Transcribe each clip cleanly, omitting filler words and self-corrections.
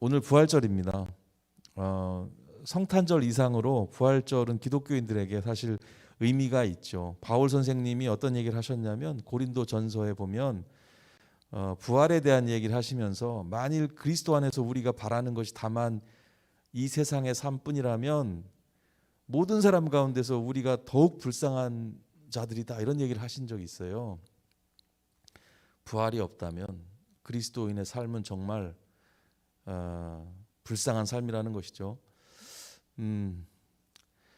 오늘 부활절입니다. 성탄절 이상으로 부활절은 기독교인들에게 사실 의미가 있죠. 바울 선생님이 어떤 얘기를 하셨냐면 고린도 전서에 보면 부활에 대한 얘기를 하시면서 만일 그리스도 안에서 우리가 바라는 것이 다만 이 세상의 삶뿐이라면 모든 사람 가운데서 우리가 더욱 불쌍한 자들이다, 이런 얘기를 하신 적이 있어요. 부활이 없다면 그리스도인의 삶은 정말 불쌍한 삶이라는 것이죠.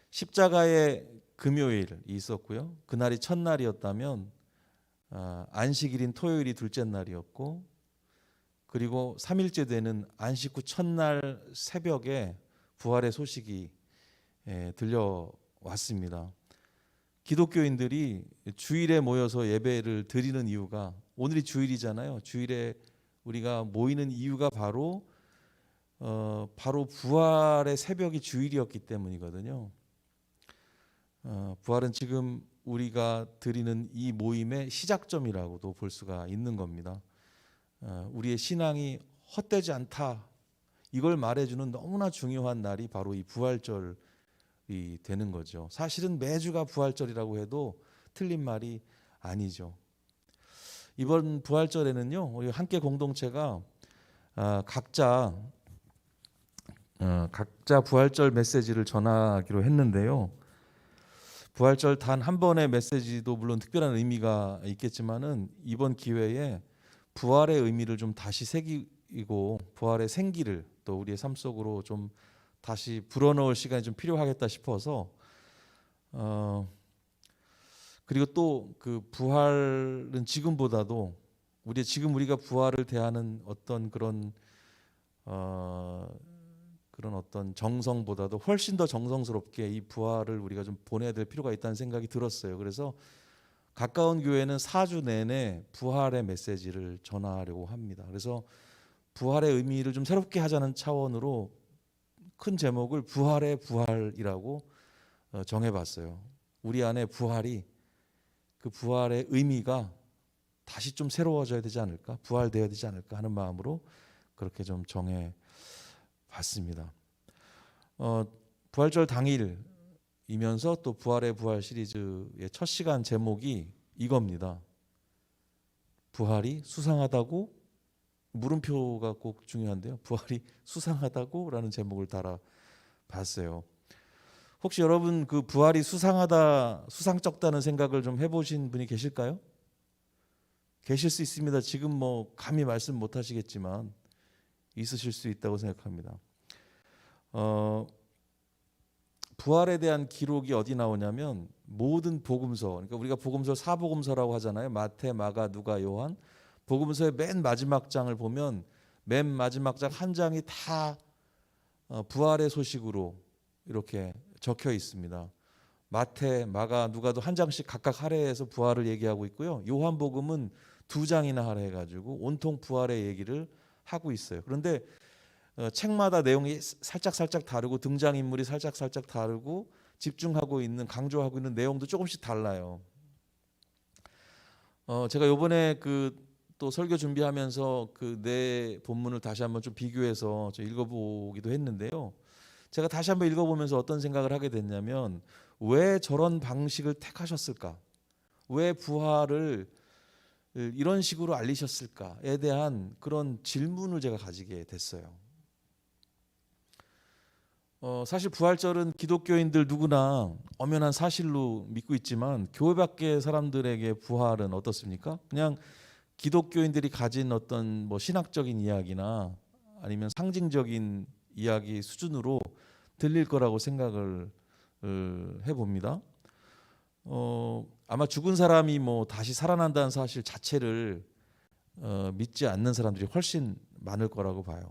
십자가의 금요일이 있었고요. 그날이 첫날이었다면 안식일인 토요일이 둘째 날이었고, 그리고 3일째 되는 안식 후 첫날 새벽에 부활의 소식이 들려왔습니다. 기독교인들이 주일에 모여서 예배를 드리는 이유가, 오늘이 주일이잖아요. 주일에 우리가 모이는 이유가 바로 부활의 새벽이 주일이었기 때문이거든요. 부활은 지금 우리가 드리는 이 모임의 시작점이라고도 볼 수가 있는 겁니다. 우리의 신앙이 헛되지 않다, 이걸 말해주는 너무나 중요한 날이 바로 이 부활절이 되는 거죠. 사실은 매주가 부활절이라고 해도 틀린 말이 아니죠. 이번 부활절에는요, 우리 함께 공동체가 각자 부활절 메시지를 전하기로 했는데요. 부활절 단 한 번의 메시지도 물론 특별한 의미가 있겠지만은 이번 기회에 부활의 의미를 좀 다시 새기고 부활의 생기를 또 우리의 삶 속으로 좀 다시 불어넣을 시간이 좀 필요하겠다 싶어서 그리고 또 그 부활은 지금보다도 우리가 부활을 대하는 어떤 그런 어떤 정성보다도 훨씬 더 정성스럽게 이 부활을 우리가 좀 보내야 될 필요가 있다는 생각이 들었어요. 그래서 가까운 교회는 4주 내내 부활의 메시지를 전하려고 합니다. 그래서 부활의 의미를 좀 새롭게 하자는 차원으로 큰 제목을 부활의 부활이라고 정해봤어요. 우리 안에 부활이, 그 부활의 의미가 다시 좀 새로워져야 되지 않을까, 부활되어야 되지 않을까 하는 마음으로 그렇게 좀 정해봤습니다. 부활절 당일이면서 또 부활의 부활 시리즈의 첫 시간 제목이 이겁니다. 부활이 수상하다고? 물음표가 꼭 중요한데요. 부활이 수상하다고? 라는 제목을 달아봤어요. 혹시 여러분 그 부활이 수상하다, 수상쩍다는 생각을 좀 해보신 분이 계실까요? 계실 수 있습니다. 지금 뭐 감히 말씀 못 하시겠지만 있으실 수 있다고 생각합니다. 부활에 대한 기록이 어디 나오냐면 모든 복음서, 그러니까 우리가 복음서 4복음서라고 하잖아요. 마태, 마가, 누가, 요한. 복음서의 맨 마지막 장을 보면 맨 마지막 장 한 장이 다 부활의 소식으로 이렇게 적혀 있습니다. 마태, 마가, 누가도 한 장씩 각각 할애해서 부활을 얘기하고 있고요. 요한복음은 2장이나 할애해가지고 온통 부활의 얘기를 하고 있어요. 그런데 책마다 내용이 살짝 다르고 등장인물이 살짝 다르고 집중하고 있는, 강조하고 있는 내용도 조금씩 달라요. 제가 요번에 또 설교 준비하면서 그 네 본문을 다시 한번 좀 비교해서 읽어보기도 했는데요. 제가 다시 한번 읽어보면서 어떤 생각을 하게 됐냐면, 왜 저런 방식을 택하셨을까? 왜 부활을 이런 식으로 알리셨을까에 대한 그런 질문을 제가 가지게 됐어요. 사실 부활절은 기독교인들 누구나 엄연한 사실로 믿고 있지만 교회 밖의 사람들에게 부활은 어떻습니까? 그냥 기독교인들이 가진 어떤 뭐 신학적인 이야기나 아니면 상징적인 이야기 수준으로 들릴 거라고 생각을 해봅니다. 아마 죽은 사람이 뭐 다시 살아난다는 사실 자체를 믿지 않는 사람들이 훨씬 많을 거라고 봐요.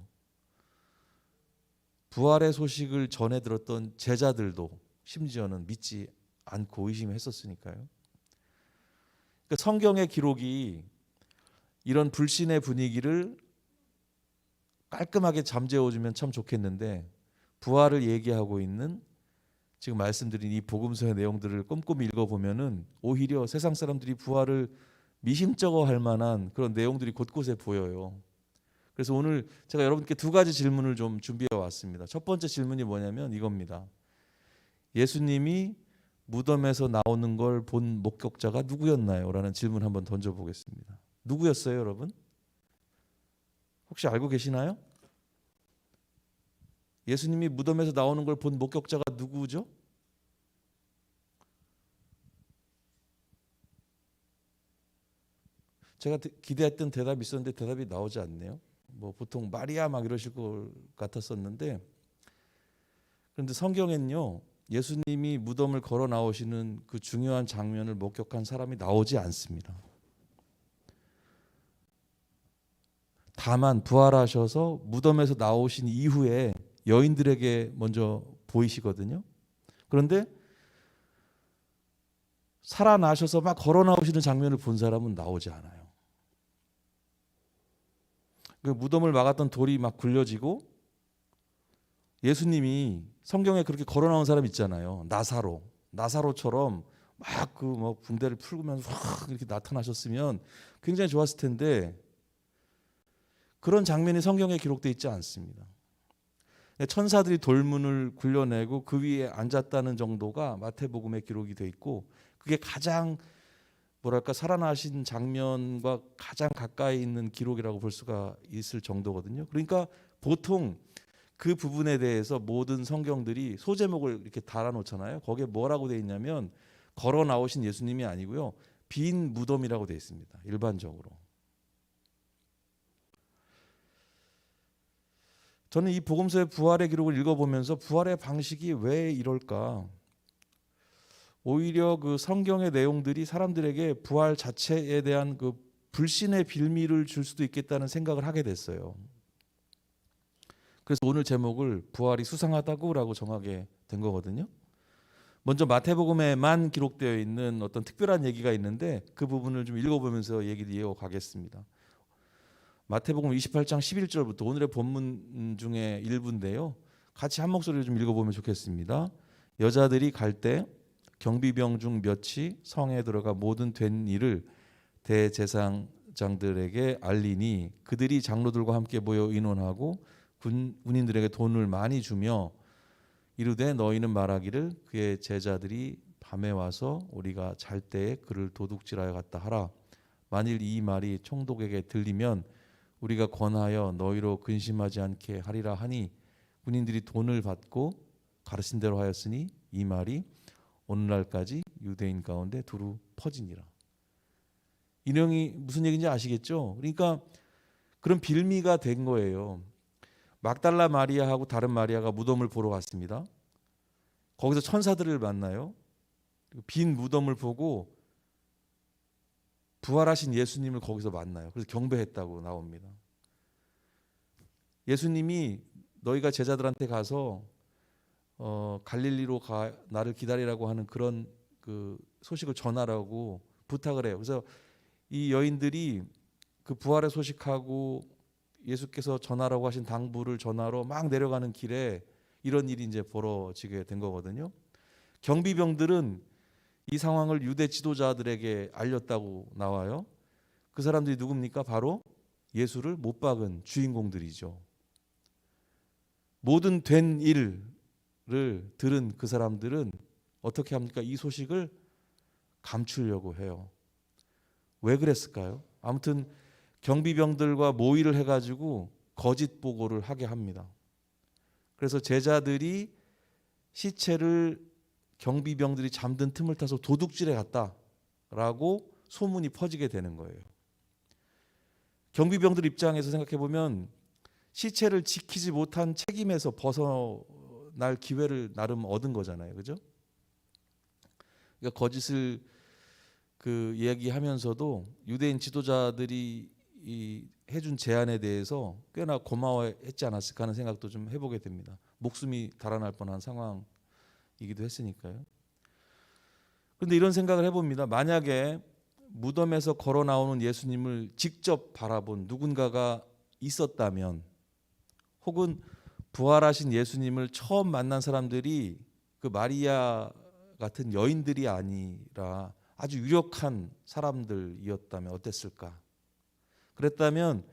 부활의 소식을 전해 들었던 제자들도 심지어는 믿지 않고 의심했었으니까요. 그러니까 성경의 기록이 이런 불신의 분위기를 깔끔하게 잠재워주면 참 좋겠는데, 부활을 얘기하고 있는 지금 말씀드린 이 복음서의 내용들을 꼼꼼히 읽어보면은 오히려 세상 사람들이 부활을 미심쩍어 할 만한 그런 내용들이 곳곳에 보여요. 그래서 오늘 제가 여러분께 두 가지 질문을 좀 준비해 왔습니다. 첫 번째 질문이 뭐냐면 이겁니다. 예수님이 무덤에서 나오는 걸 본 목격자가 누구였나요? 라는 질문 한번 던져보겠습니다. 누구였어요, 여러분? 혹시 알고 계시나요? 예수님이 무덤에서 나오는 걸 본 목격자가 누구죠? 제가 기대했던 대답이 있었는데 대답이 나오지 않네요. 뭐 보통 마리아 막 이러실 것 같았었는데, 그런데 성경에는요, 예수님이 무덤을 걸어 나오시는 그 중요한 장면을 목격한 사람이 나오지 않습니다. 다만 부활하셔서 무덤에서 나오신 이후에 여인들에게 먼저 보이시거든요. 그런데 살아나셔서 막 걸어 나오시는 장면을 본 사람은 나오지 않아요. 그 무덤을 막았던 돌이 막 굴려지고, 예수님이 성경에 그렇게 걸어 나온 사람 있잖아요. 나사로처럼 막 그 뭐 붕대를 풀면서 확 이렇게 나타나셨으면 굉장히 좋았을 텐데, 그런 장면이 성경에 기록되어 있지 않습니다. 천사들이 돌문을 굴려내고 그 위에 앉았다는 정도가 마태복음에 기록이 되어 있고, 그게 가장 뭐랄까 살아나신 장면과 가장 가까이 있는 기록이라고 볼 수가 있을 정도거든요. 그러니까 보통 그 부분에 대해서 모든 성경들이 소제목을 이렇게 달아놓잖아요. 거기에 뭐라고 되어 있냐면 걸어 나오신 예수님이 아니고요, 빈 무덤이라고 되어 있습니다. 일반적으로. 저는 이 복음서의 부활의 기록을 읽어보면서 부활의 방식이 왜 이럴까? 오히려 그 성경의 내용들이 사람들에게 부활 자체에 대한 그 불신의 빌미를 줄 수도 있겠다는 생각을 하게 됐어요. 그래서 오늘 제목을 부활이 수상하다고라고 정하게 된 거거든요. 먼저 마태복음에만 기록되어 있는 어떤 특별한 얘기가 있는데 그 부분을 좀 읽어보면서 얘기를 이어가겠습니다. 마태복음 28장 11절부터 오늘의 본문 중에 일부인데요. 같이 한 목소리로 좀 읽어보면 좋겠습니다. 여자들이 갈 때 경비병 중 몇이 성에 들어가 모든 된 일을 대제사장들에게 알리니 그들이 장로들과 함께 모여 의논하고 군인들에게 돈을 많이 주며 이르되 너희는 말하기를 그의 제자들이 밤에 와서 우리가 잘 때에 그를 도둑질하여 갔다 하라. 만일 이 말이 총독에게 들리면 우리가 권하여 너희로 근심하지 않게 하리라 하니 군인들이 돈을 받고 가르친 대로 하였으니 이 말이 오늘날까지 유대인 가운데 두루 퍼지니라. 이 내용이 무슨 얘기인지 아시겠죠? 그러니까 그런 빌미가 된 거예요. 막달라 마리아하고 다른 마리아가 무덤을 보러 갔습니다. 거기서 천사들을 만나요. 빈 무덤을 보고 부활하신 예수님을 거기서 만나요. 그래서 경배했다고 나옵니다. 예수님이 너희가 제자들한테 가서 갈릴리로 가 나를 기다리라고 하는 그런 그 소식을 전하라고 부탁을 해요. 그래서 이 여인들이 그 부활의 소식하고 예수께서 전하라고 하신 당부를 전하러 막 내려가는 길에 이런 일이 이제 벌어지게 된 거거든요. 경비병들은 이 상황을 유대 지도자들에게 알렸다고 나와요. 그 사람들이 누굽니까? 바로 예수를 못 박은 주인공들이죠. 모든 된 일을 들은 그 사람들은 어떻게 합니까? 이 소식을 감추려고 해요. 왜 그랬을까요? 아무튼 경비병들과 모의를 해가지고 거짓 보고를 하게 합니다. 그래서 제자들이 시체를 경비병들이 잠든 틈을 타서 도둑질해 갔다라고 소문이 퍼지게 되는 거예요. 경비병들 입장에서 생각해 보면 시체를 지키지 못한 책임에서 벗어날 기회를 나름 얻은 거잖아요, 그죠? 그러니까 거짓을 그 이야기하면서도 유대인 지도자들이 이 해준 제안에 대해서 꽤나 고마워했지 않았을까 하는 생각도 좀 해보게 됩니다. 목숨이 달아날 뻔한 상황이기도 했으니까요. 그런데 이런 생각을 해봅니다. 만약에 무덤에서 걸어 나오는 예수님을 직접 바라본 누군가가 있었다면, 혹은 부활하신 예수님을 처음 만난 사람들이 그 마리아 같은 여인들이 아니라 아주 유력한 사람들이었다면 어땠을까? 그랬다면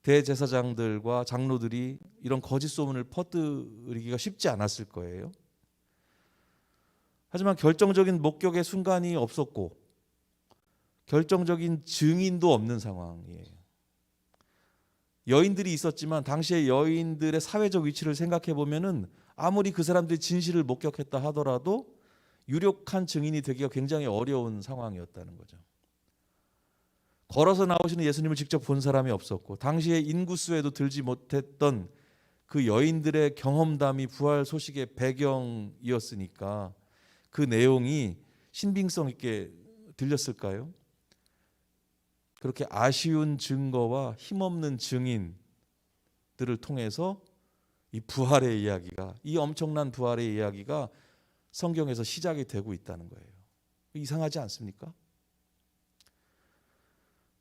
대제사장들과 장로들이 이런 거짓 소문을 퍼뜨리기가 쉽지 않았을 거예요. 하지만 결정적인 목격의 순간이 없었고 결정적인 증인도 없는 상황이에요. 여인들이 있었지만 당시의 여인들의 사회적 위치를 생각해 보면은 아무리 그 사람들이 진실을 목격했다 하더라도 유력한 증인이 되기가 굉장히 어려운 상황이었다는 거죠. 걸어서 나오시는 예수님을 직접 본 사람이 없었고 당시의 인구수에도 들지 못했던 그 여인들의 경험담이 부활 소식의 배경이었으니까 그 내용이 신빙성 있게 들렸을까요? 그렇게 아쉬운 증거와 힘없는 증인들을 통해서 이 부활의 이야기가, 이 엄청난 부활의 이야기가 성경에서 시작이 되고 있다는 거예요. 이상하지 않습니까?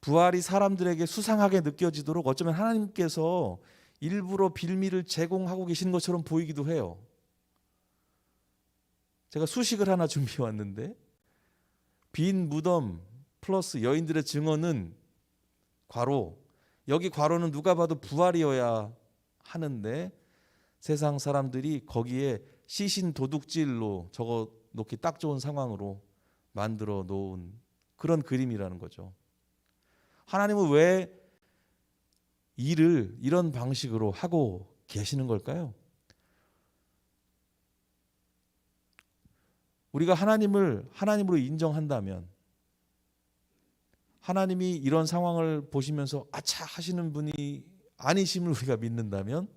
부활이 사람들에게 수상하게 느껴지도록 어쩌면 하나님께서 일부러 빌미를 제공하고 계신 것처럼 보이기도 해요. 제가 수식을 하나 준비해 왔는데 빈 무덤 플러스 여인들의 증언은 괄호, 여기 괄호는 누가 봐도 부활이어야 하는데 세상 사람들이 거기에 시신 도둑질로 적어 놓기 딱 좋은 상황으로 만들어 놓은 그런 그림이라는 거죠. 하나님은 왜 일을 이런 방식으로 하고 계시는 걸까요? 우리가 하나님을 하나님으로 인정한다면 하나님이 이런 상황을 보시면서 아차 하시는 분이 아니심을 우리가 믿는다면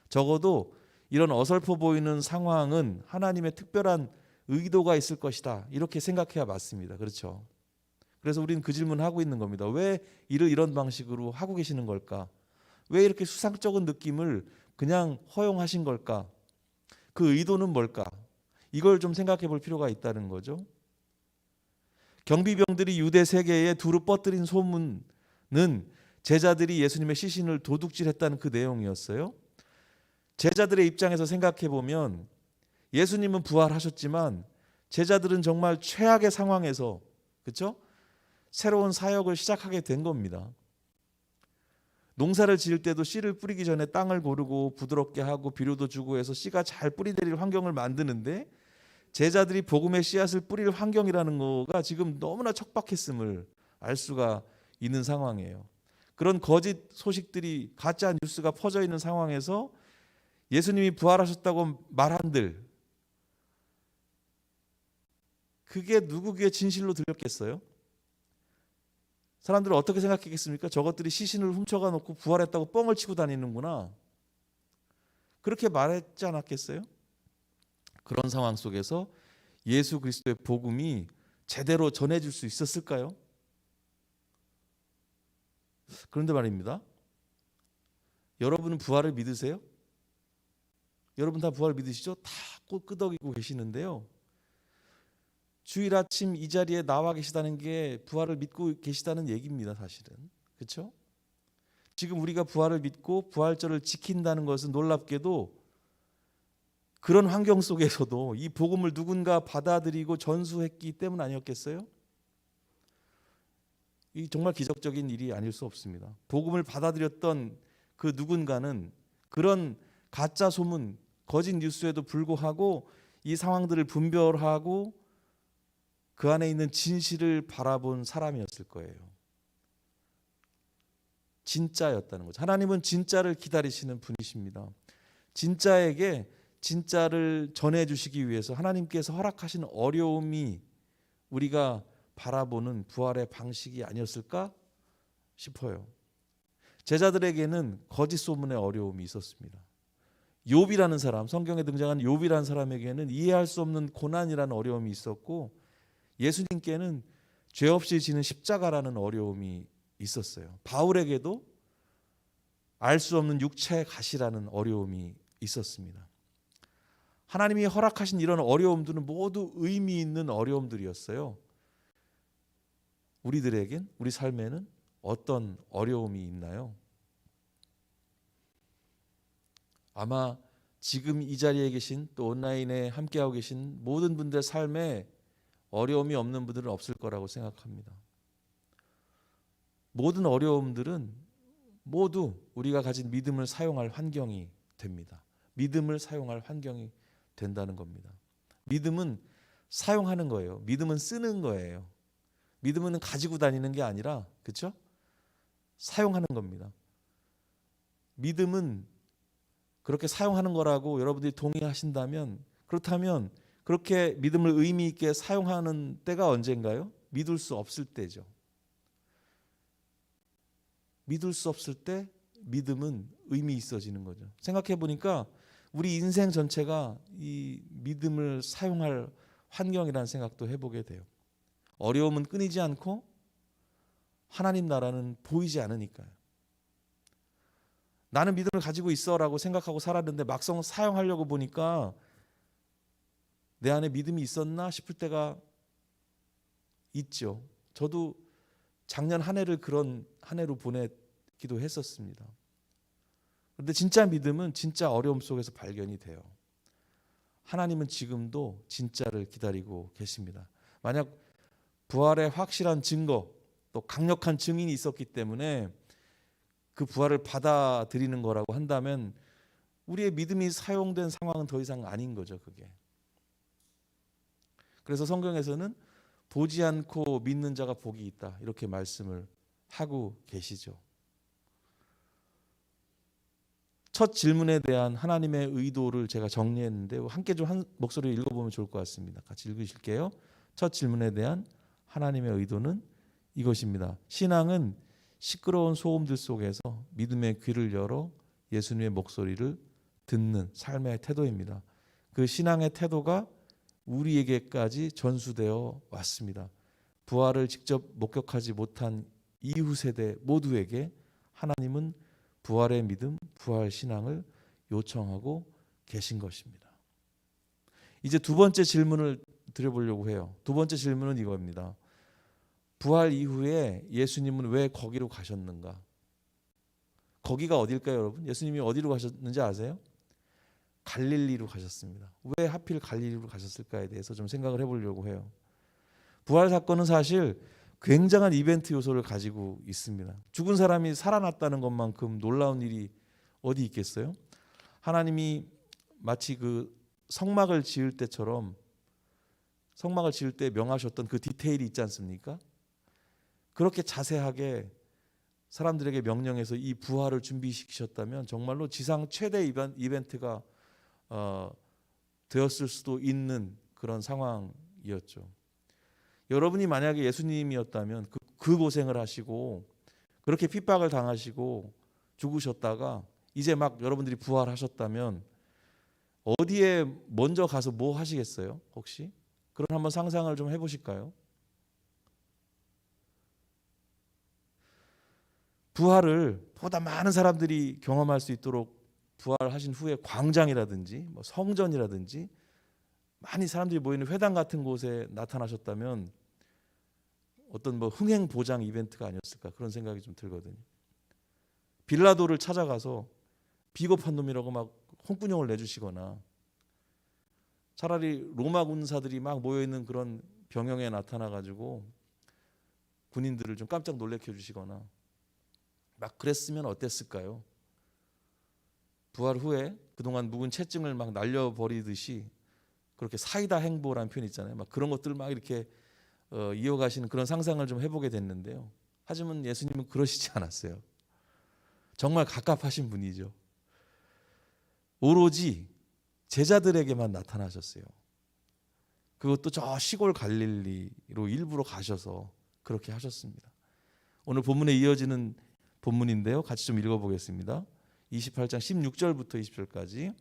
적어도 이런 어설퍼 보이는 상황은 하나님의 특별한 의도가 있을 것이다. 이렇게 생각해야 맞습니다. 그렇죠? 그래서 우리는 그 질문을 하고 있는 겁니다. 왜 일을 이런 방식으로 하고 계시는 걸까? 왜 이렇게 수상쩍은 느낌을 그냥 허용하신 걸까? 그 의도는 뭘까? 이걸 좀 생각해 볼 필요가 있다는 거죠. 경비병들이 유대 세계에 두루 뻗들인 소문은 제자들이 예수님의 시신을 도둑질했다는 그 내용이었어요. 제자들의 입장에서 생각해 보면 예수님은 부활하셨지만 제자들은 정말 최악의 상황에서, 그렇죠? 새로운 사역을 시작하게 된 겁니다. 농사를 지을 때도 씨를 뿌리기 전에 땅을 고르고 부드럽게 하고 비료도 주고 해서 씨가 잘 뿌리내릴 환경을 만드는데 제자들이 복음의 씨앗을 뿌릴 환경이라는 거가 지금 너무나 척박했음을 알 수가 있는 상황이에요. 그런 거짓 소식들이, 가짜 뉴스가 퍼져 있는 상황에서 예수님이 부활하셨다고 말한들 그게 누구 귀에 진실로 들렸겠어요? 사람들은 어떻게 생각했겠습니까? 저것들이 시신을 훔쳐가 놓고 부활했다고 뻥을 치고 다니는구나. 그렇게 말했지 않았겠어요? 그런 상황 속에서 예수 그리스도의 복음이 제대로 전해질 수 있었을까요? 그런데 말입니다. 여러분은 부활을 믿으세요? 여러분 다 부활 믿으시죠? 다 꼭 끄덕이고 계시는데요. 주일 아침 이 자리에 나와 계시다는 게 부활을 믿고 계시다는 얘기입니다. 사실은. 그렇죠? 지금 우리가 부활을 믿고 부활절을 지킨다는 것은 놀랍게도 그런 환경 속에서도 이 복음을 누군가 받아들이고 전수했기 때문 아니었겠어요? 이 정말 기적적인 일이 아닐 수 없습니다. 복음을 받아들였던 그 누군가는 그런 가짜 소문, 거짓 뉴스에도 불구하고 이 상황들을 분별하고 그 안에 있는 진실을 바라본 사람이었을 거예요. 진짜였다는 거죠. 하나님은 진짜를 기다리시는 분이십니다. 진짜에게 진짜를 전해주시기 위해서 하나님께서 허락하신 어려움이 우리가 바라보는 부활의 방식이 아니었을까 싶어요. 제자들에게는 거짓 소문의 어려움이 있었습니다. 욥이라는 사람, 성경에 등장한 욥이라는 사람에게는 이해할 수 없는 고난이라는 어려움이 있었고 예수님께는 죄 없이 지는 십자가라는 어려움이 있었어요. 바울에게도 알 수 없는 육체의 가시라는 어려움이 있었습니다. 하나님이 허락하신 이런 어려움들은 모두 의미 있는 어려움들이었어요. 우리들에겐, 우리 삶에는 어떤 어려움이 있나요? 아마 지금 이 자리에 계신 또 온라인에 함께하고 계신 모든 분들의 삶에 어려움이 없는 분들은 없을 거라고 생각합니다. 모든 어려움들은 모두 우리가 가진 믿음을 사용할 환경이 됩니다. 믿음을 사용할 환경이 된다는 겁니다. 믿음은 사용하는 거예요. 믿음은 쓰는 거예요. 믿음은 가지고 다니는 게 아니라, 그렇죠? 사용하는 겁니다. 믿음은 그렇게 사용하는 거라고 여러분들이 동의하신다면, 그렇다면 그렇게 믿음을 의미 있게 사용하는 때가 언젠가요? 믿을 수 없을 때죠. 믿을 수 없을 때 믿음은 의미 있어지는 거죠. 생각해 보니까 우리 인생 전체가 이 믿음을 사용할 환경이라는 생각도 해보게 돼요. 어려움은 끊이지 않고 하나님 나라는 보이지 않으니까요. 나는 믿음을 가지고 있어라고 생각하고 살았는데 막상 사용하려고 보니까 내 안에 믿음이 있었나 싶을 때가 있죠. 저도 작년 한 해를 그런 한 해로 보내기도 했었습니다. 그런데 진짜 믿음은 진짜 어려움 속에서 발견이 돼요. 하나님은 지금도 진짜를 기다리고 계십니다. 만약 부활의 확실한 증거, 또 강력한 증인이 있었기 때문에 그 부활을 받아들이는 거라고 한다면 우리의 믿음이 사용된 상황은 더 이상 아닌 거죠, 그게. 그래서 성경에서는 보지 않고 믿는 자가 복이 있다, 이렇게 말씀을 하고 계시죠. 첫 질문에 대한 하나님의 의도를 제가 정리했는데 함께 좀 한 목소리로 읽어보면 좋을 것 같습니다. 같이 읽으실게요. 첫 질문에 대한 하나님의 의도는 이것입니다. 신앙은 시끄러운 소음들 속에서 믿음의 귀를 열어 예수님의 목소리를 듣는 삶의 태도입니다. 그 신앙의 태도가 우리에게까지 전수되어 왔습니다. 부활을 직접 목격하지 못한 이후 세대 모두에게 하나님은 부활의 믿음, 부활 신앙을 요청하고 계신 것입니다. 이제 두 번째 질문을 드려보려고 해요. 두 번째 질문은 이겁니다. 부활 이후에 예수님은 왜 거기로 가셨는가? 거기가 어딜까요, 여러분? 예수님이 어디로 가셨는지 아세요? 갈릴리로 가셨습니다. 왜 하필 갈릴리로 가셨을까에 대해서 좀 생각을 해보려고 해요. 부활 사건은 사실 굉장한 이벤트 요소를 가지고 있습니다. 죽은 사람이 살아났다는 것만큼 놀라운 일이 어디 있겠어요? 하나님이 마치 그 성막을 지을 때처럼 성막을 지을 때 명하셨던 그 디테일이 있지 않습니까? 그렇게 자세하게 사람들에게 명령해서 이 부활을 준비시키셨다면 정말로 지상 최대 이벤트가 되었을 수도 있는 그런 상황이었죠. 여러분이 만약에 예수님이었다면 그 고생을 하시고 그렇게 핍박을 당하시고 죽으셨다가 이제 막 여러분들이 부활하셨다면 어디에 먼저 가서 뭐 하시겠어요? 혹시? 그런 한번 상상을 좀 해보실까요? 부활을 보다 많은 사람들이 경험할 수 있도록 부활하신 후에 광장이라든지 뭐 성전이라든지 많이 사람들이 모이는 회당 같은 곳에 나타나셨다면 어떤 뭐 흥행 보장 이벤트가 아니었을까 그런 생각이 좀 들거든요. 빌라도를 찾아가서 비겁한 놈이라고 막 홍군형을 내주시거나 차라리 로마 군사들이 막 모여 있는 그런 병영에 나타나 가지고 군인들을 좀 깜짝 놀래켜 주시거나 막 그랬으면 어땠을까요? 부활 후에 그동안 묵은 채증을 막 날려버리듯이 그렇게 사이다 행보라는 표현 있잖아요. 막 그런 것들을 막 이렇게 이어가시는 그런 상상을 좀 해보게 됐는데요. 하지만 예수님은 그러시지 않았어요. 정말 갑갑하신 분이죠. 오로지 제자들에게만 나타나셨어요. 그것도 저 시골 갈릴리로 일부러 가셔서 그렇게 하셨습니다. 오늘 본문에 이어지는 본문인데요. 같이 좀 읽어보겠습니다. 28장 16절부터 20절까지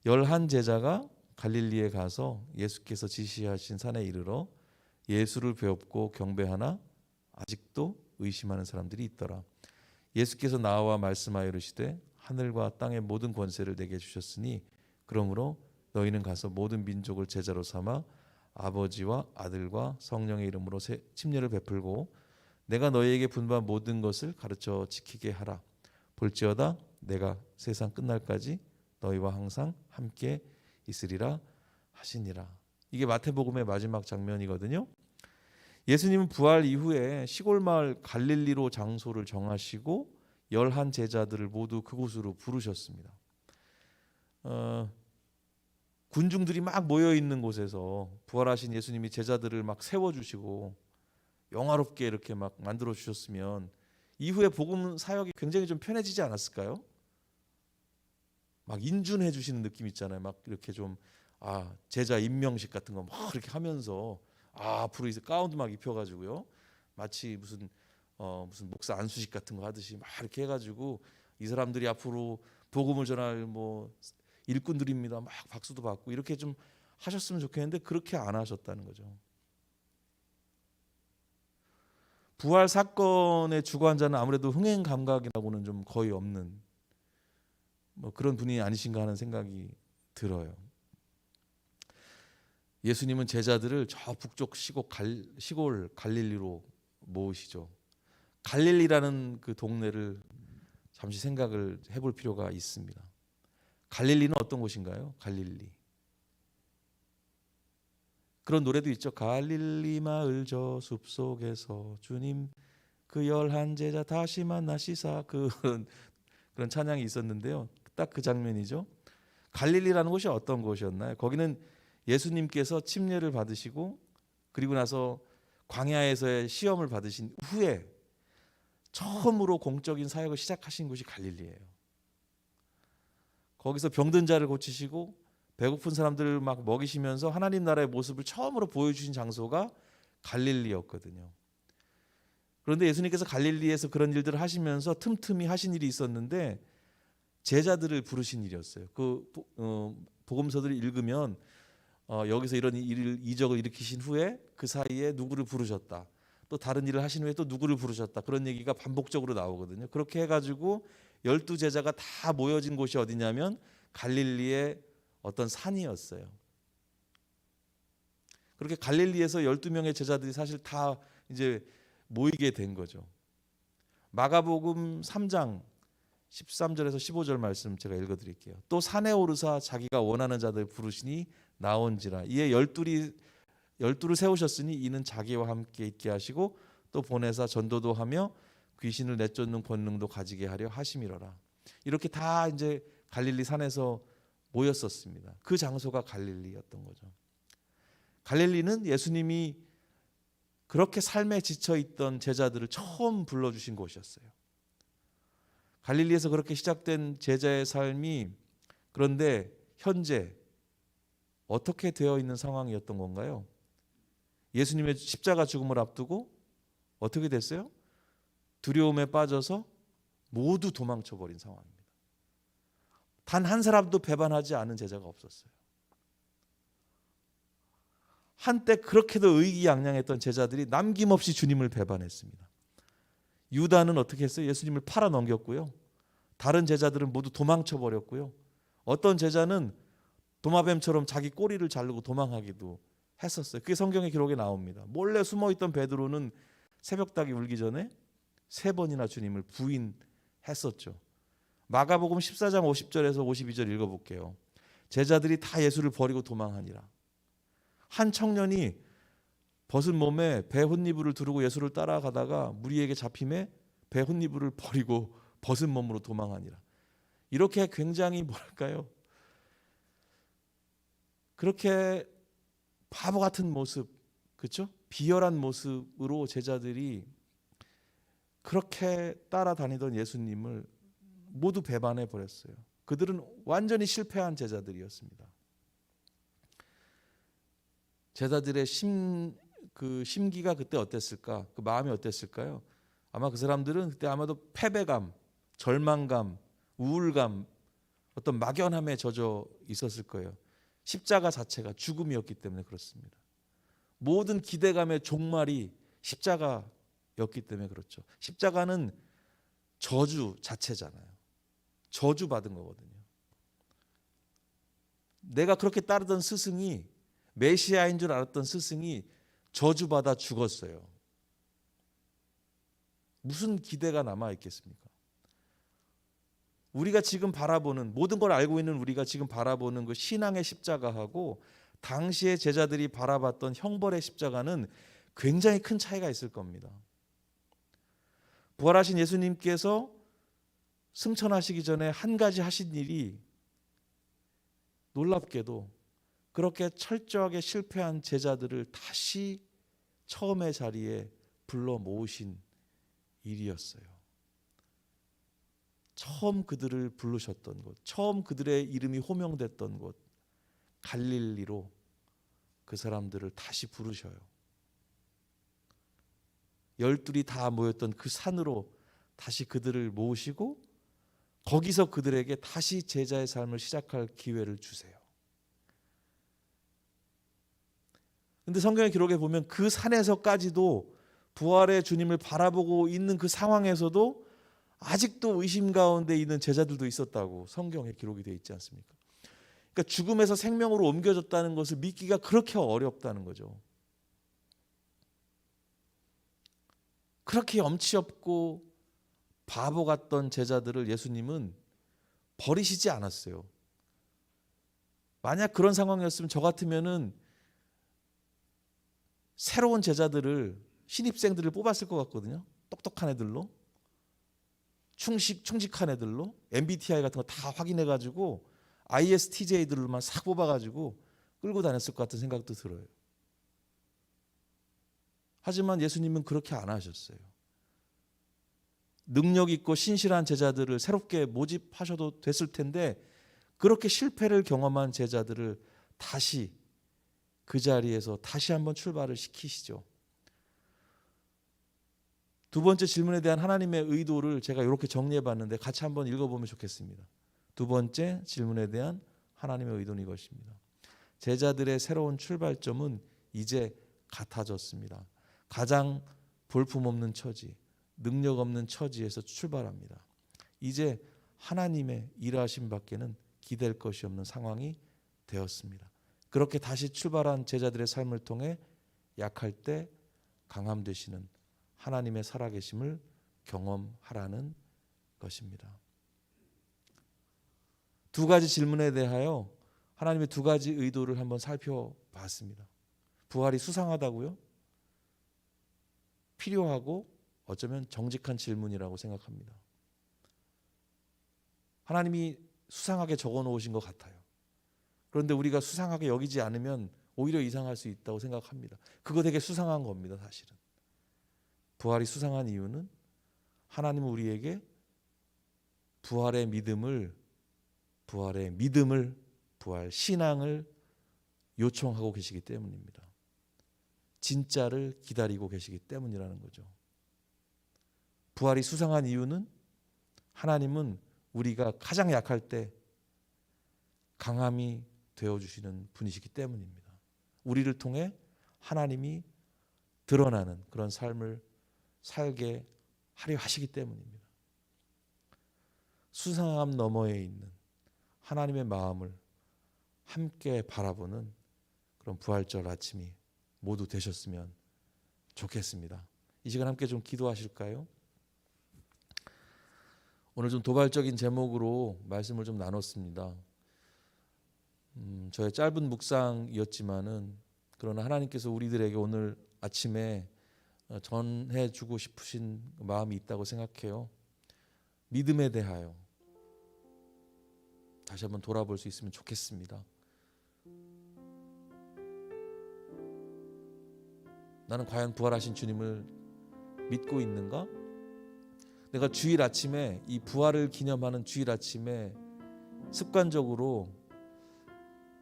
11 제자가 갈릴리에 가서 예수께서 지시하신 산에 이르러 예수를 배웁고 경배하나 아직도 의심하는 사람들이 있더라. 예수께서 나와 말씀하여 이르시되 하늘과 땅의 모든 권세를 내게 주셨으니 그러므로 너희는 가서 모든 민족을 제자로 삼아 아버지와 아들과 성령의 이름으로 침례를 베풀고 내가 너희에게 분부한 모든 것을 가르쳐 지키게 하라. 볼지어다 내가 세상 끝날까지 너희와 항상 함께 있으리라 하시니라. 이게 마태복음의 마지막 장면이거든요. 예수님은 부활 이후에 시골 마을 갈릴리로 장소를 정하시고 11 제자들을 모두 그곳으로 부르셨습니다. 군중들이 막 모여 있는 곳에서 부활하신 예수님이 제자들을 막 세워주시고 영화롭게 이렇게 막 만들어 주셨으면 이후에 복음 사역이 굉장히 좀 편해지지 않았을까요? 막 인준해 주시는 느낌 있잖아요. 막 이렇게 좀 제자 임명식 같은 거 막 이렇게 하면서 앞으로 이제 가운도 막 입혀가지고요. 마치 무슨 목사 안수식 같은 거 하듯이 막 이렇게 해가지고 이 사람들이 앞으로 복음을 전할 뭐 일꾼들입니다. 막 박수도 받고 이렇게 좀 하셨으면 좋겠는데 그렇게 안 하셨다는 거죠. 부활 사건의 주관자는 아무래도 흥행 감각이라고는 좀 거의 없는 뭐 그런 분이 아니신가 하는 생각이 들어요. 예수님은 제자들을 저 북쪽 시골 갈릴리로 모으시죠. 갈릴리라는 그 동네를 잠시 생각을 해볼 필요가 있습니다. 갈릴리는 어떤 곳인가요? 갈릴리. 그런 노래도 있죠. 갈릴리 마을 저 숲속에서 주님 그 11 제자 다시 만나시사 그런 찬양이 있었는데요. 딱 그 장면이죠. 갈릴리라는 곳이 어떤 곳이었나요? 거기는 예수님께서 침례를 받으시고 그리고 나서 광야에서의 시험을 받으신 후에 처음으로 공적인 사역을 시작하신 곳이 갈릴리예요. 거기서 병든 자를 고치시고 배고픈 사람들을 막 먹이시면서 하나님 나라의 모습을 처음으로 보여주신 장소가 갈릴리였거든요. 그런데 예수님께서 갈릴리에서 그런 일들을 하시면서 틈틈이 하신 일이 있었는데 제자들을 부르신 일이었어요. 복음서들을 읽으면 여기서 이런 이적을 일으키신 후에 그 사이에 누구를 부르셨다. 또 다른 일을 하신 후에 또 누구를 부르셨다. 그런 얘기가 반복적으로 나오거든요. 그렇게 해가지고 12 제자가 다 모여진 곳이 어디냐면 갈릴리의 어떤 산이었어요. 그렇게 갈릴리에서 12명의 제자들이 사실 다 이제 모이게 된 거죠. 마가복음 3장 13절에서 15절 말씀 제가 읽어드릴게요. 또 산에 오르사 자기가 원하는 자들 부르시니 나온지라. 이에 열두를 세우셨으니 이는 자기와 함께 있게 하시고 또 보내사 전도도 하며 귀신을 내쫓는 권능도 가지게 하려 하심이로라. 이렇게 다 이제 갈릴리 산에서 모였었습니다. 그 장소가 갈릴리였던 거죠. 갈릴리는 예수님이 그렇게 삶에 지쳐 있던 제자들을 처음 불러주신 곳이었어요. 갈릴리에서 그렇게 시작된 제자의 삶이 그런데 현재 어떻게 되어 있는 상황이었던 건가요? 예수님의 십자가 죽음을 앞두고 어떻게 됐어요? 두려움에 빠져서 모두 도망쳐버린 상황입니다. 단 한 사람도 배반하지 않은 제자가 없었어요. 한때 그렇게도 의기양양했던 제자들이 남김없이 주님을 배반했습니다. 유다는 어떻게 했어요? 예수님을 팔아 넘겼고요. 다른 제자들은 모두 도망쳐 버렸고요. 어떤 제자는 도마뱀처럼 자기 꼬리를 자르고 도망하기도 했었어요. 그게 성경의 기록에 나옵니다. 몰래 숨어있던 베드로는 새벽닭이 울기 전에 3번이나 주님을 부인했었죠. 마가복음 14장 50절에서 52절 읽어볼게요. 제자들이 다 예수를 버리고 도망하니라. 한 청년이 벗은 몸에 배 혼니부를 두르고 예수를 따라가다가 무리에게 잡힘에 배 혼니부를 버리고 벗은 몸으로 도망하니라. 이렇게 굉장히 뭐랄까요? 그렇게 바보 같은 모습, 그렇죠? 비열한 모습으로 제자들이 그렇게 따라다니던 예수님을 모두 배반해 버렸어요. 그들은 완전히 실패한 제자들이었습니다. 제자들의 심기가 그때 어땠을까? 그 마음이 어땠을까요? 아마 그 사람들은 그때 아마도 패배감, 절망감, 우울감, 어떤 막연함에 젖어 있었을 거예요. 십자가 자체가 죽음이었기 때문에 그렇습니다. 모든 기대감의 종말이 십자가였기 때문에 그렇죠. 십자가는 저주 자체잖아요. 저주받은 거거든요. 내가 그렇게 따르던 스승이 메시아인 줄 알았던 스승이 저주받아 죽었어요. 무슨 기대가 남아 있겠습니까? 우리가 지금 바라보는 모든 걸 알고 있는 우리가 지금 바라보는 그 신앙의 십자가하고 당시의 제자들이 바라봤던 형벌의 십자가는 굉장히 큰 차이가 있을 겁니다. 부활하신 예수님께서 승천하시기 전에 한 가지 하신 일이 놀랍게도 그렇게 철저하게 실패한 제자들을 다시 처음의 자리에 불러 모으신 일이었어요. 처음 그들을 부르셨던 곳, 처음 그들의 이름이 호명됐던 곳, 갈릴리로 그 사람들을 다시 부르셔요. 12이 다 모였던 그 산으로 다시 그들을 모으시고 거기서 그들에게 다시 제자의 삶을 시작할 기회를 주세요. 근데 성경의 기록에 보면 그 산에서까지도 부활의 주님을 바라보고 있는 그 상황에서도 아직도 의심 가운데 있는 제자들도 있었다고 성경에 기록이 되어 있지 않습니까? 그러니까 죽음에서 생명으로 옮겨졌다는 것을 믿기가 그렇게 어렵다는 거죠. 그렇게 염치 없고 바보 같던 제자들을 예수님은 버리시지 않았어요. 만약 그런 상황이었으면 저 같으면은 새로운 제자들을, 신입생들을 뽑았을 것 같거든요. 똑똑한 애들로, 충직한 애들로, MBTI 같은 거 다 확인해가지고 ISTJ들로만 싹 뽑아가지고 끌고 다녔을 것 같은 생각도 들어요. 하지만 예수님은 그렇게 안 하셨어요. 능력 있고 신실한 제자들을 새롭게 모집하셔도 됐을 텐데 그렇게 실패를 경험한 제자들을 다시 그 자리에서 다시 한번 출발을 시키시죠. 두 번째 질문에 대한 하나님의 의도를 제가 이렇게 정리해 봤는데 같이 한번 읽어보면 좋겠습니다. 두 번째 질문에 대한 하나님의 의도는 이것입니다. 제자들의 새로운 출발점은 이제 같아졌습니다. 가장 볼품없는 처지, 능력 없는 처지에서 출발합니다. 이제 하나님의 일하심 밖에는 기댈 것이 없는 상황이 되었습니다. 그렇게 다시 출발한 제자들의 삶을 통해 약할 때 강함 되시는 하나님의 살아계심을 경험하라는 것입니다. 두 가지 질문에 대하여 하나님의 두 가지 의도를 한번 살펴봤습니다. 부활이 수상하다고요? 필요하고 어쩌면 정직한 질문이라고 생각합니다. 하나님이 수상하게 적어 놓으신 것 같아요. 그런데 우리가 수상하게 여기지 않으면 오히려 이상할 수 있다고 생각합니다. 그거 되게 수상한 겁니다, 사실은. 부활이 수상한 이유는 하나님은 우리에게 부활의 믿음을, 부활 신앙을 요청하고 계시기 때문입니다. 진짜를 기다리고 계시기 때문이라는 거죠. 부활이 수상한 이유는 하나님은 우리가 가장 약할 때 강함이 되어주시는 분이시기 때문입니다. 우리를 통해 하나님이 드러나는 그런 삶을 살게 하려 하시기 때문입니다. 수상함 너머에 있는 하나님의 마음을 함께 바라보는 그런 부활절 아침이 모두 되셨으면 좋겠습니다. 이 시간 함께 좀 기도하실까요? 오늘 좀 도발적인 제목으로 말씀을 좀 나눴습니다. 저의 짧은 묵상이었지만은 그러나 하나님께서 우리들에게 오늘 아침에 전해주고 싶으신 마음이 있다고 생각해요. 믿음에 대하여 다시 한번 돌아볼 수 있으면 좋겠습니다. 나는 과연 부활하신 주님을 믿고 있는가? 내가 주일 아침에 이 부활을 기념하는 주일 아침에 습관적으로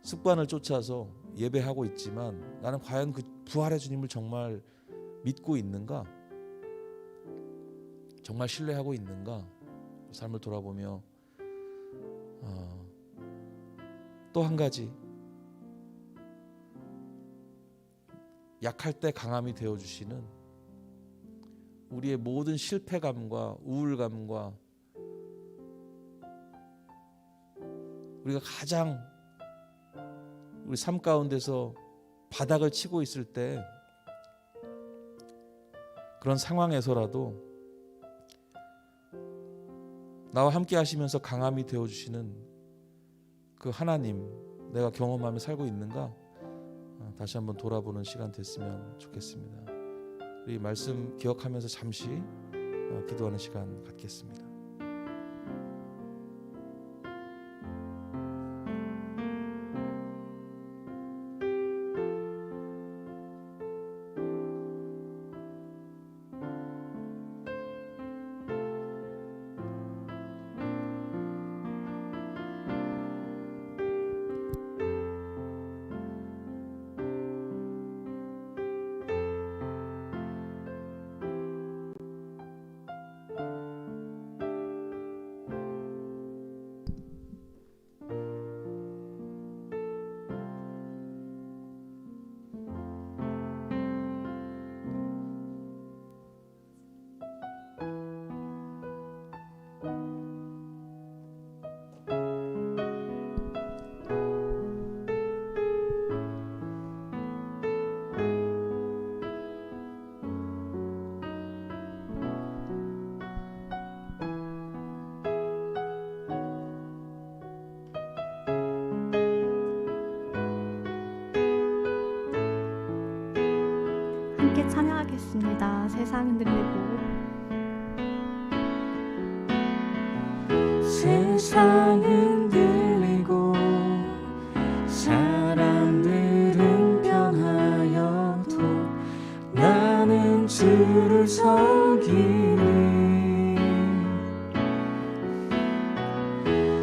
습관을 쫓아서 예배하고 있지만 나는 과연 그 부활의 주님을 정말 믿고 있는가? 정말 신뢰하고 있는가? 삶을 돌아보며 또 한 가지 약할 때 강함이 되어주시는 우리의 모든 실패감과 우울감과 우리가 가장 우리 삶 가운데서 바닥을 치고 있을 때 그런 상황에서라도 나와 함께 하시면서 강함이 되어주시는 그 하나님 내가 경험하며 살고 있는가? 다시 한번 돌아보는 시간 됐으면 좋겠습니다. 우리 말씀 기억하면서 잠시 기도하는 시간 갖겠습니다. 부르겠습니다. 세상 흔들리고. 세상 흔들리고 사람들은 변하여도 나는 주를 섬기리.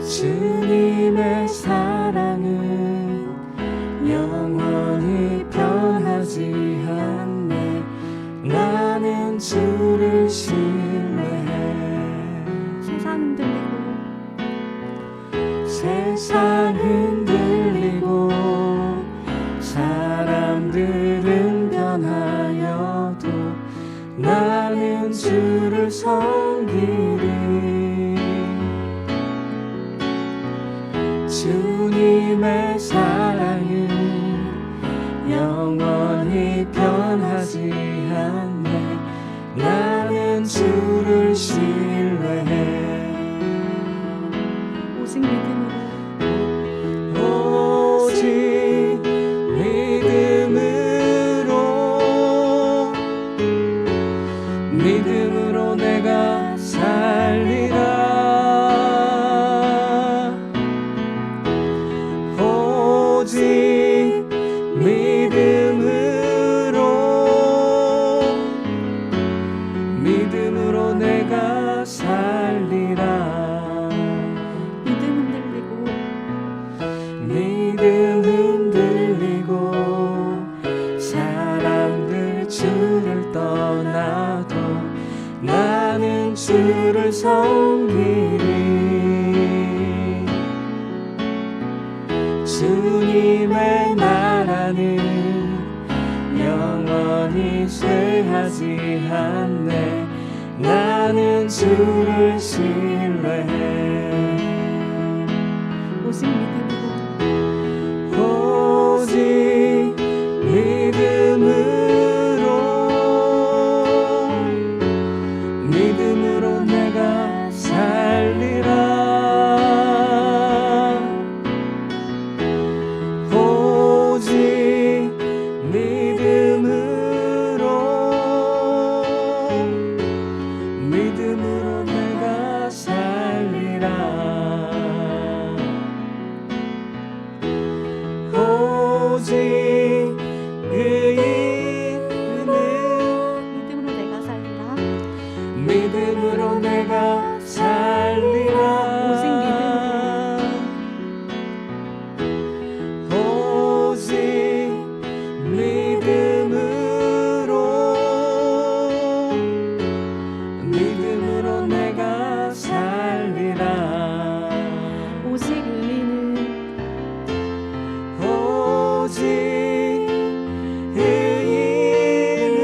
주님의 사랑은 영원히 변하지 않네. 나는 주를 신뢰해. 세상 흔들리고. 세상 흔들리고 사람들은 변하여도 나는 주를 섬기리. 주님의 사랑은 영원히 변하지 않네. 나는 주를 신뢰해. 오직 믿음으로. 오직 믿음으로 내가 살리라. 오직 믿음으로 내가 살리라. 믿음 흔들리고 사람들 주를 떠나도 나는 주를 섬기리. 주님의 나라는 영원히 쇠하지 않네. 나는 주를 신뢰해. 오직 믿음으로 내가 살리라. 오직 믿음으로 내가 살리라. 오직 믿음으로 내가 살리라. 오직 믿음으로 내가 살리라. 오직 의인은. 오직 의인은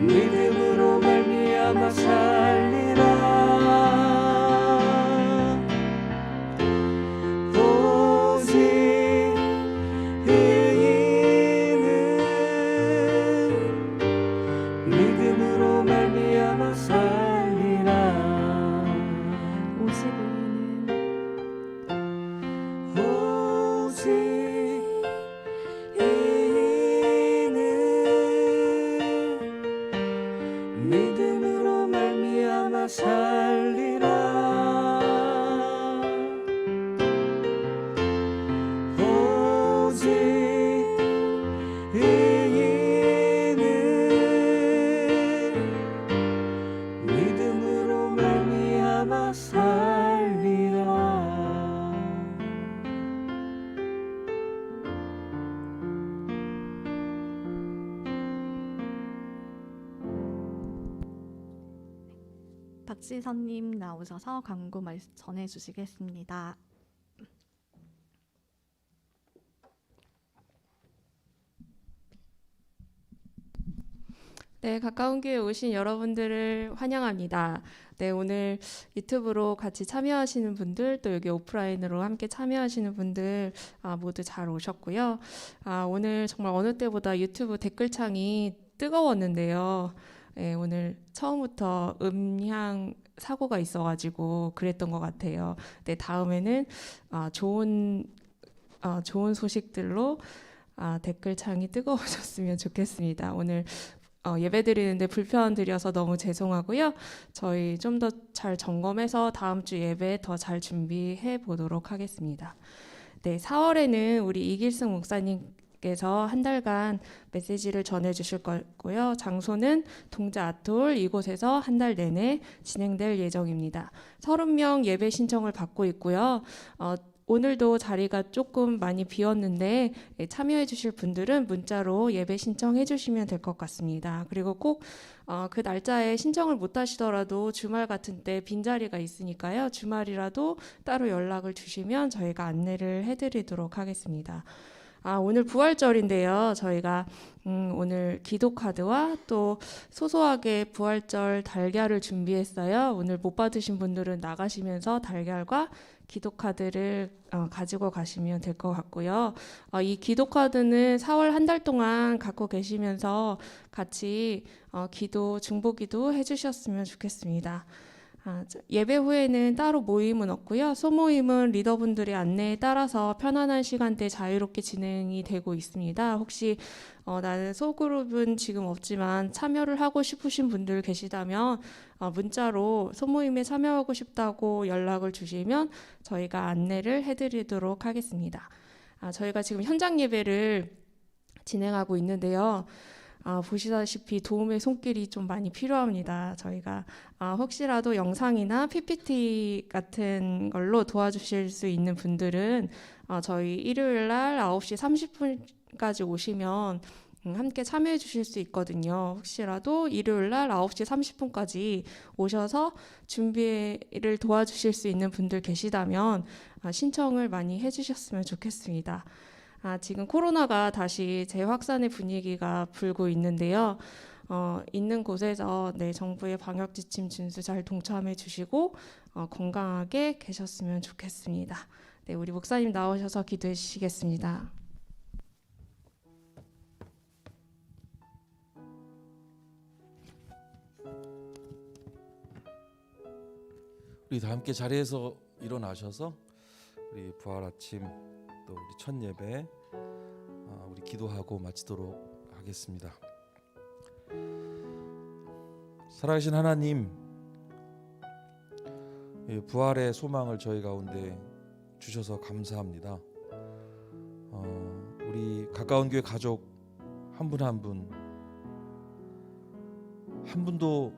믿음으로 말미암아 살리라. 오직 의인은 믿음으로 말미암아 살리라. 오직 의인은. 오직 의인은 믿음으로 말미암아 살리라. 오직 의인은 믿음으로 말미암아 살리라. 박지선님 나오셔서 광고 전해주시겠습니다. 네, 가까운 교회에 오신 여러분들을 환영합니다. 네, 오늘 유튜브로 같이 참여하시는 분들, 또 여기 오프라인으로 함께 참여하시는 분들 모두 잘 오셨고요. 오늘 정말 어느 때보다 유튜브 댓글창이 뜨거웠는데요. 네, 오늘 처음부터 음향 사고가 있어가지고 그랬던 것 같아요. 네, 다음에는 좋은 소식들로 댓글창이 뜨거워졌으면 좋겠습니다. 오늘 예배 드리는데 불편 드려서 너무 죄송하고요. 저희 좀 더 잘 점검해서 다음 주 예배 더 잘 준비해 보도록 하겠습니다. 네, 4월에는 우리 이길승 목사님께서 한 달간 메시지를 전해 주실 거고요. 장소는 동자 아톨 이곳에서 한 달 내내 진행될 예정입니다. 30명 예배 신청을 받고 있고요. 오늘도 자리가 조금 많이 비었는데 참여해 주실 분들은 문자로 예배 신청해 주시면 될 것 같습니다. 그리고 꼭 그 날짜에 신청을 못 하시더라도 주말 같은 때 빈자리가 있으니까요. 주말이라도 따로 연락을 주시면 저희가 안내를 해드리도록 하겠습니다. 오늘 부활절인데요. 저희가 오늘 기도 카드와 또 소소하게 부활절 달걀을 준비했어요. 오늘 못 받으신 분들은 나가시면서 달걀과 기도 카드를 가지고 가시면 될 것 같고요. 이 기도 카드는 4월 한 달 동안 갖고 계시면서 같이 기도, 중보기도 해주셨으면 좋겠습니다. 예배 후에는 따로 모임은 없고요. 소모임은 리더분들의 안내에 따라서 편안한 시간대 자유롭게 진행이 되고 있습니다. 혹시 나는 소그룹은 지금 없지만 참여를 하고 싶으신 분들 계시다면 문자로 소모임에 참여하고 싶다고 연락을 주시면 저희가 안내를 해드리도록 하겠습니다. 저희가 지금 현장 예배를 진행하고 있는데요. 보시다시피 도움의 손길이 좀 많이 필요합니다. 저희가 혹시라도 영상이나 PPT 같은 걸로 도와주실 수 있는 분들은 저희 일요일 날 9시 30분까지 오시면 함께 참여해 주실 수 있거든요. 혹시라도 일요일 날 9시 30분까지 오셔서 준비를 도와주실 수 있는 분들 계시다면 신청을 많이 해주셨으면 좋겠습니다. 지금 코로나가 다시 재확산의 분위기가 불고 있는데요. 있는 곳에서 정부의 방역 지침 준수 잘 동참해 주시고 건강하게 계셨으면 좋겠습니다. 네, 우리 목사님 나오셔서 기도해 주시겠습니다. 우리 다 함께 자리에서 일어나셔서 우리 부활 아침 또 우리 첫 예배 우리 기도하고 마치도록 하겠습니다. 살아계신 하나님, 부활의 소망을 저희 가운데 주셔서 감사합니다. 우리 가까운 교회 가족 한 분 한 분 한 분도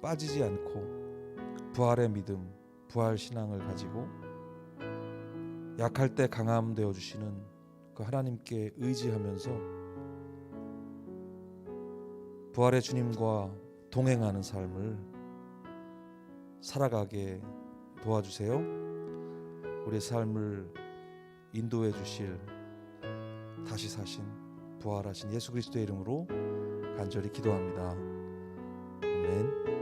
빠지지 않고 부활의 믿음, 부활 신앙을 가지고 약할 때 강함 되어 주시는 그 하나님께 의지하면서 부활의 주님과 동행하는 삶을 살아가게 도와주세요. 우리의 삶을 인도해 주실 다시 사신 부활하신 예수 그리스도의 이름으로 간절히 기도합니다. 아멘.